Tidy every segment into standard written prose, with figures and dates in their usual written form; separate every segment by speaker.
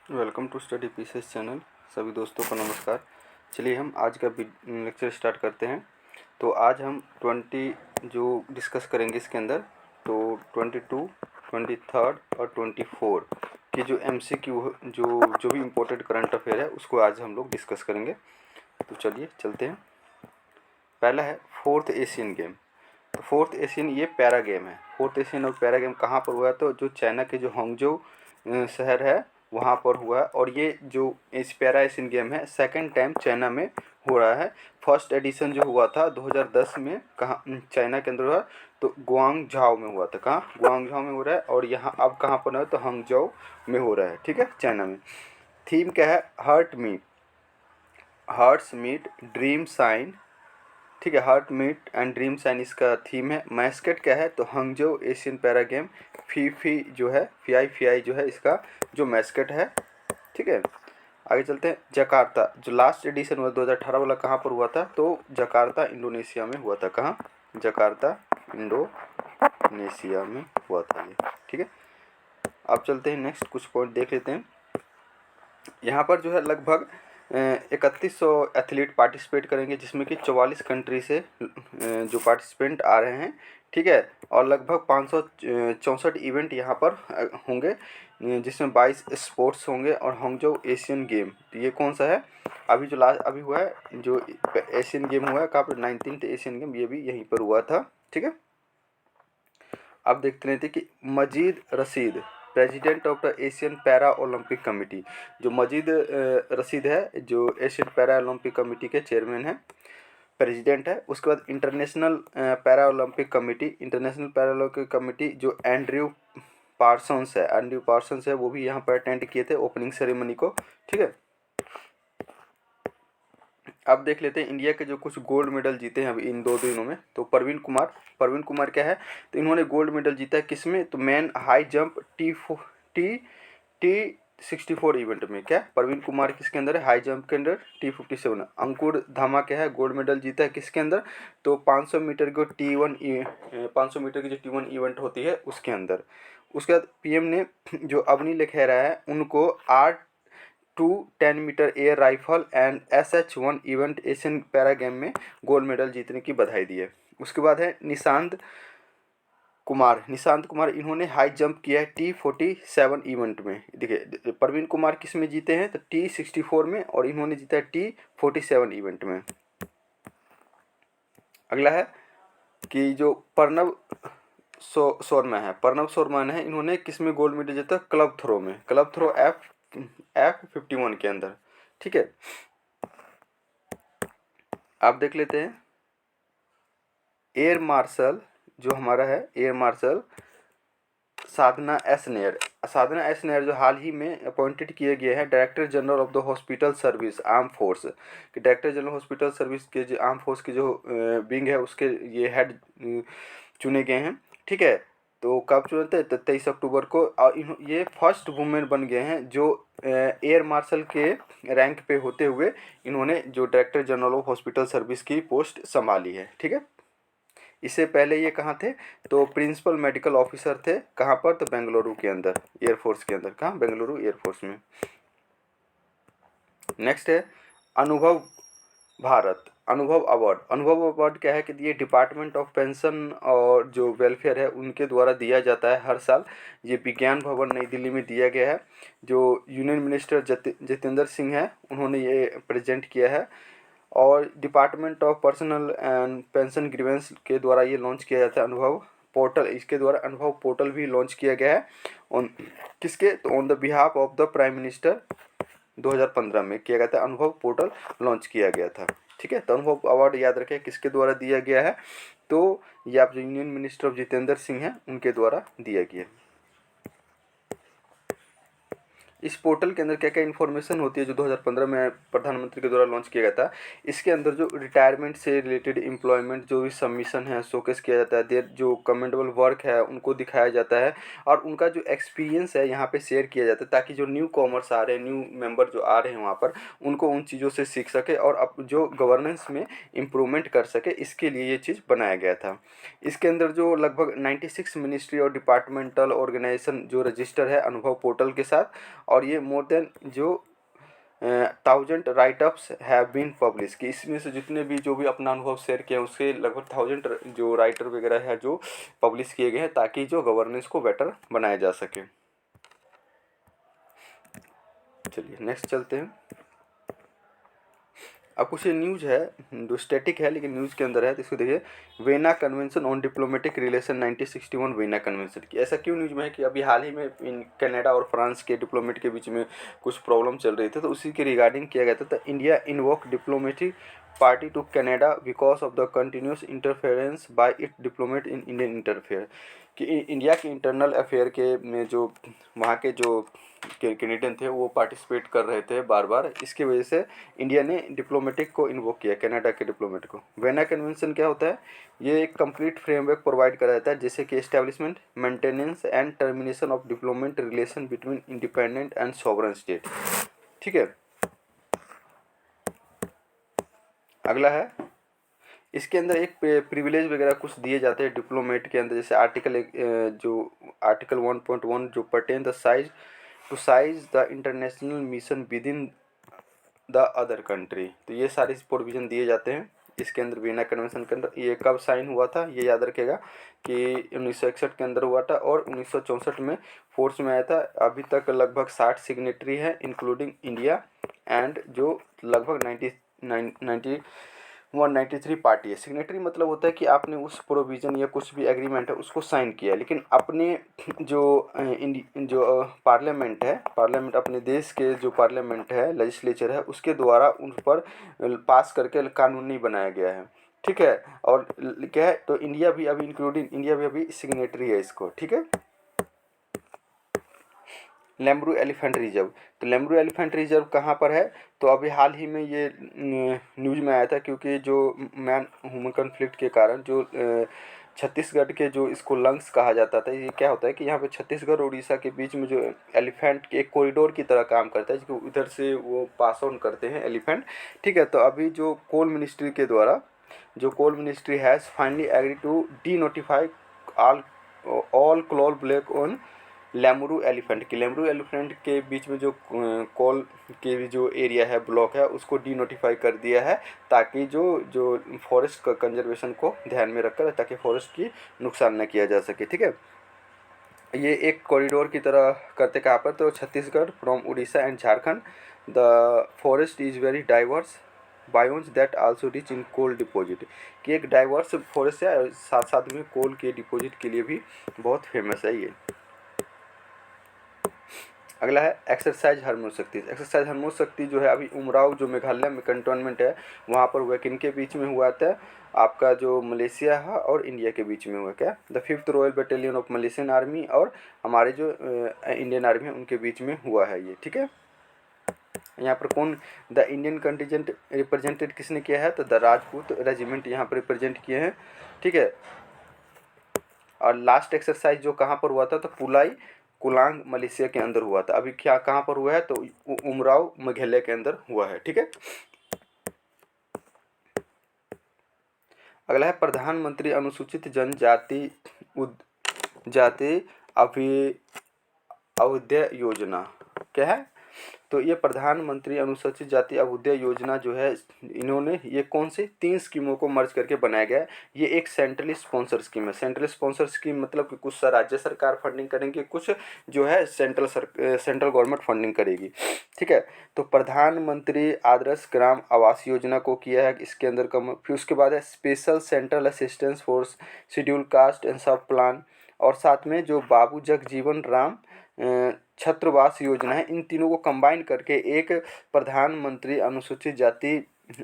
Speaker 1: Welcome to study pieces channel. सभी दोस्तों को नमस्कार। चलिए हम आज का लेक्चर स्टार्ट करते हैं। तो आज हम 20 जो डिस्कस करेंगे इसके अंदर, तो 22, 23 और 24 की जो MCQ जो जो भी इम्पोर्टेंट करंट अफेयर है उसको आज हम लोग डिस्कस करेंगे। तो चलिए चलते हैं। पहला है फोर्थ एशियन गेम। तो फोर्थ एशियन ये पैरा गेम है। फोर्थ एशियन और पैरा गेम कहाँ पर हुआ है? तो जो चाइना के जो हांगझोउ शहर है वहाँ पर हुआ है। और ये जो इस पैरा एशियन गेम है सेकंड टाइम चाइना में हो रहा है। फर्स्ट एडिशन जो हुआ था 2010 में कहाँ चाइना के अंदर हुआ, तो गुआंगझाओ में हुआ था। कहाँ? गुआंगझाओ में हो रहा है। और यहाँ अब कहाँ पर है? तो हांगझोउ में हो रहा है। ठीक है, चाइना में। थीम क्या है? Hearts meet dream shine. ठीक है, heart meet and dream shine इसका थीम है। मैस्केट क्या है? तो Hangzhou Asian para game Fei जो है फी जो है इसका जो मैस्केट है। ठीक है, आगे चलते हैं। जकार्ता जो लास्ट एडिशन हुआ 2018 वाला कहाँ पर हुआ था? तो जकार्ता इंडोनेशिया में हुआ था। कहाँ? जकार्ता इंडोनेशिया में हुआ था ये। ठीक है, अब चलते हैं नेक्स्ट, कुछ पॉइंट देख लेते हैं। यहाँ पर जो है लगभग 3100 एथलीट पार्टिसिपेट करेंगे, जिसमें कि 44 कंट्री से जो पार्टिसिपेंट आ रहे हैं। ठीक है, और लगभग 564 इवेंट यहाँ पर होंगे, जिसमें 22 स्पोर्ट्स होंगे। और हांगझोउ एशियन गेम ये कौन सा है? अभी जो लास्ट अभी हुआ है, जो एशियन गेम हुआ है कहाँ पर? 19th एशियन गेम, ये भी यहीं पर हुआ था। ठीक है, अब देखते रहते कि Majid Rashid president of the Asian para Olympic committee. जो मजीद रशीद है जो एशियन पैरा ओलंपिक कमेटी के चेयरमैन है, प्रेसिडेंट है। उसके बाद इंटरनेशनल पैरा ओलंपिक कमेटी जो एंड्रयू पार्सन्स है वो भी यहाँ पर अटेंड किए थे ओपनिंग सेरेमनी को। ठीक है, अब देख लेते हैं इंडिया के जो कुछ गोल्ड मेडल जीते हैं अभी इन 2 दिनों में। तो प्रवीण कुमार क्या है? तो इन्होंने गोल्ड मेडल जीता है किसमें? तो man high jump T64 event में। क्या प्रवीण कुमार किसके अंदर है? हाई जंप के अंदर T57। अंकुर धामा क्या है? गोल्ड मेडल जीता है किसके अंदर? तो 500 मीटर को T1 500 मीटर की जो T1 इवेंट होती है उसके अंदर। उसके बाद PM ने जो अवनी लखेरा है उनको R2 10 metre air rifle and SH1 event Asian para game में गोल्ड मेडल जीतने की बधाई दी है। उसके बाद है निशांत कुमार इन्होंने हाई जंप किया है T47 इवेंट में। देखिए प्रवीण कुमार किस में जीते हैं? तो T64 में, और इन्होंने जीता है T47 इवेंट में। अगला है कि जो प्रणव शोरमैन है इन्होंने किस में गोल्ड मेडल जीता? क्लब थ्रो में, क्लब थ्रो F51 के अंदर। ठीक है, आप देख लेते हैं एयर मार्शल जो हमारा है, एयर मार्शल साधना एस नायर जो हाल ही में अपॉइंटेड किए गए हैं director general of the hospital service arm force के। डायरेक्टर जनरल हॉस्पिटल सर्विस के जो आर्म फोर्स की जो विंग है उसके ये हेड चुने गए हैं। ठीक है, तो कब चुने थे? तो 23 अक्टूबर को। और ये फर्स्ट वुमेन बन गए हैं जो एयर मार्शल के रैंक पे होते हुए इन्होंने जो director general of hospital service की पोस्ट संभाली है। ठीक है, इससे पहले ये कहाँ थे? तो प्रिंसिपल मेडिकल ऑफिसर थे। कहाँ पर? तो बेंगलुरु के अंदर, एयरफोर्स के अंदर। कहाँ? बेंगलुरु एयरफोर्स में। नेक्स्ट है अनुभव अवार्ड क्या है? कि ये डिपार्टमेंट ऑफ पेंशन और जो वेलफेयर है उनके द्वारा दिया जाता है हर साल। ये विज्ञान भवन नई दिल्ली में दिया गया है। जो यूनियन मिनिस्टर जितेंद्र सिंह है उन्होंने ये प्रेजेंट किया है। और department of personal and pension grievance के द्वारा ये लॉन्च किया जाता है अनुभव पोर्टल। इसके द्वारा अनुभव पोर्टल भी लॉन्च किया गया है ऑन किसके? तो on the behalf of the prime minister 2015 में किया गया था, अनुभव पोर्टल लॉन्च किया गया था। ठीक है, तो अनुभव अवार्ड याद रखें किसके द्वारा दिया गया है? तो ये आप जो union minister of Jitendra Singh हैं उनके द्वारा दिया गया है। इस पोर्टल के अंदर क्या क्या इन्फॉर्मेशन होती है जो 2015 में प्रधानमंत्री के द्वारा लॉन्च किया गया था? इसके अंदर जो रिटायरमेंट से रिलेटेड एम्प्लॉयमेंट जो भी सबमिशन है शोकेस किया जाता है। देर जो कमेंडेबल वर्क है उनको दिखाया जाता है, और उनका जो एक्सपीरियंस है यहाँ पे शेयर किया जाता है, ताकि जो न्यू कॉमर्स आ रहे हैं, न्यू मेंबर जो आ रहे हैं वहाँ पर उनको उन चीज़ों से सीख सके और अब जो गवर्नेंस में इम्प्रूवमेंट कर सके, इसके लिए ये चीज़ बनाया गया था। इसके अंदर जो लगभग 96 मिनिस्ट्री और डिपार्टमेंटल ऑर्गेनाइजेशन जो रजिस्टर है अनुभव पोर्टल के साथ, और ये मोर देन जो 1000 राइटअप्स हैव बीन पब्लिश, कि इसमें से जितने भी जो भी अपना अनुभव शेयर किया उसके लगभग 1000 जो राइटर वगैरह है जो पब्लिश किए गए हैं, ताकि जो गवर्नेंस को बेटर बनाया जा सके। चलिए नेक्स्ट चलते हैं। अब कुछ न्यूज़ है जो स्टैटिक है लेकिन न्यूज़ के अंदर है, तो इसको देखिए। Vena convention on diplomatic relation 1961, vena convention की ऐसा क्यों न्यूज़ में है कि अभी हाल ही में इन कनाडा और फ्रांस के डिप्लोमेट के बीच में कुछ प्रॉब्लम चल रही थी, तो उसी के रिगार्डिंग किया गया था। तो India invoke diplomatic party to Canada because of the continuous interference by it diplomat in Indian interfere, कि इंडिया के इंटरनल अफेयर के में जो वहाँ के जो कैनेडियन थे वो पार्टिसिपेट कर रहे थे बार बार, इसकी वजह से इंडिया ने डिप्लोमेटिक को इन्वोक किया, कनाडा के डिप्लोमेट को। वेना कन्वेंशन क्या होता है? ये एक कंप्लीट फ्रेमवर्क प्रोवाइड करा जाता है, जैसे कि establishment, maintenance and termination of diplomat relation between independent and sovereign state. ठीक है, अगला है, इसके अंदर एक प्रिविलेज वगैरह कुछ दिए जाते हैं डिप्लोमेट के अंदर, जैसे आर्टिकल 1.1 जो pertain the size to size the international mission within the other country, तो ये सारे प्रोविजन दिए जाते हैं इसके अंदर वीना कन्वेंशन के अंदर। ये कब साइन हुआ था ये याद रखेगा कि 1961 के अंदर हुआ था और 1964 में फोर्स में आया था। अभी तक लगभग 60 सिग्नेटरी है इंक्लूडिंग इंडिया, एंड जो लगभग 193 पार्टी है। सिग्नेटरी मतलब होता है कि आपने उस प्रोविज़न या कुछ भी एग्रीमेंट है उसको साइन किया, लेकिन अपने जो पार्लियामेंट है, पार्लियामेंट अपने देश के जो पार्लियामेंट है, लेजिस्लेचर है, उसके द्वारा उन पर पास करके कानून नहीं बनाया गया है। ठीक है, और क्या है, तो इंडिया भी अभी इंक्लूडिंग इंडिया भी अभी सिग्नेटरी है इसको। ठीक है, लेमरू एलिफेंट रिजर्व, तो लेमरू एलिफेंट रिजर्व कहाँ पर है? तो अभी हाल ही में ये न्यूज़ में आया था, क्योंकि जो मैन ह्यूमन कन्फ्लिक्ट के कारण जो छत्तीसगढ़ के जो इसको लंग्स कहा जाता था, ये क्या होता है कि यहाँ पे छत्तीसगढ़ और उड़ीसा के बीच में जो एलिफेंट के एक कॉरिडोर की तरह काम करता है, जिसको उधर से वो पास ऑन करते हैं एलिफेंट। ठीक है, तो अभी जो कोल मिनिस्ट्री के द्वारा जो coal ministry has finally agree to denotify all coal block on Lemru elephant, की लेमरू एलिफेंट के बीच में जो कोल के जो एरिया है, ब्लॉक है, उसको डी नोटिफाई कर दिया है, ताकि जो जो फॉरेस्ट का कंजर्वेशन को ध्यान में रखकर, ताकि फॉरेस्ट की नुकसान न किया जा सके। ठीक है, ये एक कॉरिडोर की तरह करते कहाँ पर? तो Chhattisgarh from Orissa and Jharkhand. The forest is very diverse biomes that also rich in coal deposit, कि एक डाइवर्स फॉरेस्ट है और साथ साथ में कोल के डिपॉजिट के लिए भी बहुत फेमस है ये। अगला है एक्सरसाइज हरमोस शक्ति। एक्सरसाइज हरमोस शक्ति जो है अभी उमराव जो मेघालय में कंटोनमेंट है वहाँ पर हुआ, किन के बीच में हुआ था? आपका जो मलेशिया है और इंडिया के बीच में हुआ। क्या? The 5th royal battalion of Malaysian army और हमारे जो इंडियन आर्मी है उनके बीच में हुआ है ये। ठीक है, यहाँ पर कौन द इंडियन कंटिजेंट रिप्रेजेंटेड किसने किया है? तो द राजपूत रेजिमेंट यहाँ पर रिप्रेजेंट किए हैं। ठीक है, और लास्ट एक्सरसाइज जो कहाँ पर हुआ था? तो पुलाई कुलांग मलेशिया के अंदर हुआ था। अभी क्या कहाँ पर हुआ है? तो उमराव मेघालय के अंदर हुआ है। ठीक है, अगला है प्रधानमंत्री अनुसूचित जनजाति जाति अभ्युदय योजना। क्या है? तो ये प्रधानमंत्री अनुसूचित जाति अभ्युदय योजना जो है, इन्होंने ये कौन सी 3 स्कीमों को मर्ज करके बनाया गया है। ये एक सेंट्रली स्पॉन्सर स्कीम है। सेंट्रल स्पॉन्सर स्कीम मतलब कि कुछ राज्य सरकार फंडिंग करेंगे, कुछ जो है सेंट्रल गवर्नमेंट फंडिंग करेगी। ठीक है, तो प्रधानमंत्री आदर्श ग्राम आवास योजना को किया है इसके अंदर कम। फिर उसके बाद है special central assistance for schedule caste and सब प्लान, और साथ में जो बाबू जगजीवन राम छात्रावास योजना है। इन तीनों को कंबाइन करके एक प्रधानमंत्री अनुसूचित जाति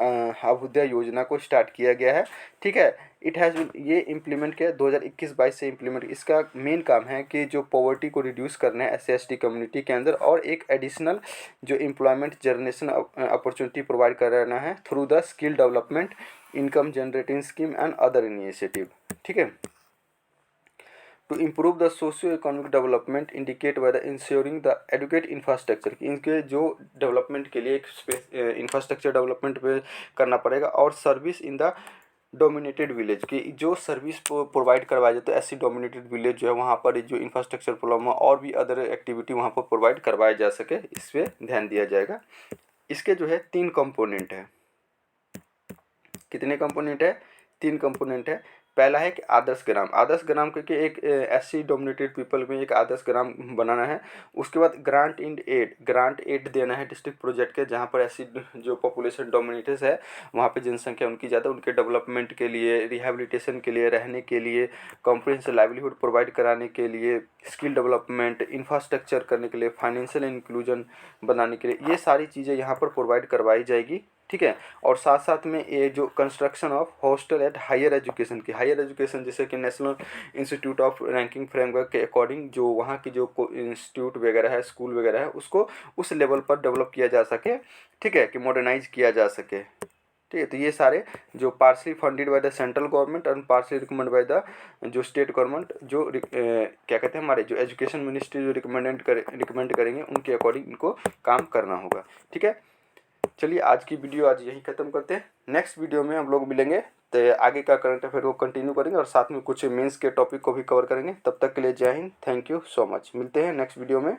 Speaker 1: अभ्युदय योजना को स्टार्ट किया गया है। ठीक है, इट हैज़ ये इम्प्लीमेंट किया 2021-22 से इम्प्लीमेंट। इसका मेन काम है कि जो पॉवर्टी को रिड्यूस करना है SC/ST कम्युनिटी के अंदर, और एक एडिशनल जो एम्प्लॉयमेंट जनरेशन अपॉर्चुनिटी प्रोवाइड कराना है through the skill development, income generating scheme and other initiative. ठीक है, to improve the socio-economic development indicate by the ensuring the adequate infrastructure, कि इनके जो डेवलपमेंट के लिए एक इंफ्रास्ट्रक्चर डेवलपमेंट पे करना पड़ेगा, और service in the dominated village की जो सर्विस प्रोवाइड करवाया जाता है, ऐसी डोमिनेटेड विलेज जो है वहाँ पर जो इंफ्रास्ट्रक्चर प्रॉब्लम है और भी अदर एक्टिविटी वहाँ पर प्रोवाइड करवाया जा सके, इस पर ध्यान दिया जाएगा। इसके जो है 3 कंपोनेंट है। कितने कंपोनेंट है? 3 कंपोनेंट है। पहला है कि आदर्श ग्राम। आदर्श ग्राम क्योंकि एक एससी डोमिनेटेड पीपल में एक आदर्श ग्राम बनाना है। उसके बाद ग्रांट एड देना है डिस्ट्रिक्ट प्रोजेक्ट के, जहाँ पर ऐसी जो पॉपुलेशन डोमिनेटेड है वहाँ पे जनसंख्या उनकी ज़्यादा, उनके डेवलपमेंट के लिए, रिहेबिलिटेशन के लिए, रहने के लिए, कॉम्प्रिहेंसिव लाइवलीहुड प्रोवाइड कराने के लिए, स्किल डेवलपमेंट, इंफ्रास्ट्रक्चर करने के लिए, फाइनेंशियल इंक्लूजन बनाने के लिए, ये सारी चीज़ें यहाँ पर प्रोवाइड करवाई जाएगी। ठीक है। और साथ साथ में ये जो construction of hostel at higher education की, हायर एजुकेशन जैसे कि national institute of ranking framework के अकॉर्डिंग जो वहाँ की जो इंस्टीट्यूट वगैरह है, स्कूल वगैरह है, उसको उस लेवल पर डेवलप किया जा सके। ठीक है, कि मॉडर्नाइज किया जा सके। ठीक है, तो ये सारे जो partially funded by the central government and partially recommend by the जो स्टेट गवर्नमेंट, जो क्या कहते हैं हमारे जो एजुकेशन मिनिस्ट्री जो रिकमेंड करेंगे उनके अकॉर्डिंग इनको काम करना होगा। ठीक है, चलिए आज की वीडियो आज यहीं ख़त्म करते हैं। नेक्स्ट वीडियो में हम लोग मिलेंगे तो आगे का करंट अफेयर को कंटिन्यू करेंगे और साथ में कुछ मेंस के टॉपिक को भी कवर करेंगे। तब तक के लिए जय Hind, thank you so much. मिलते हैं नेक्स्ट वीडियो में।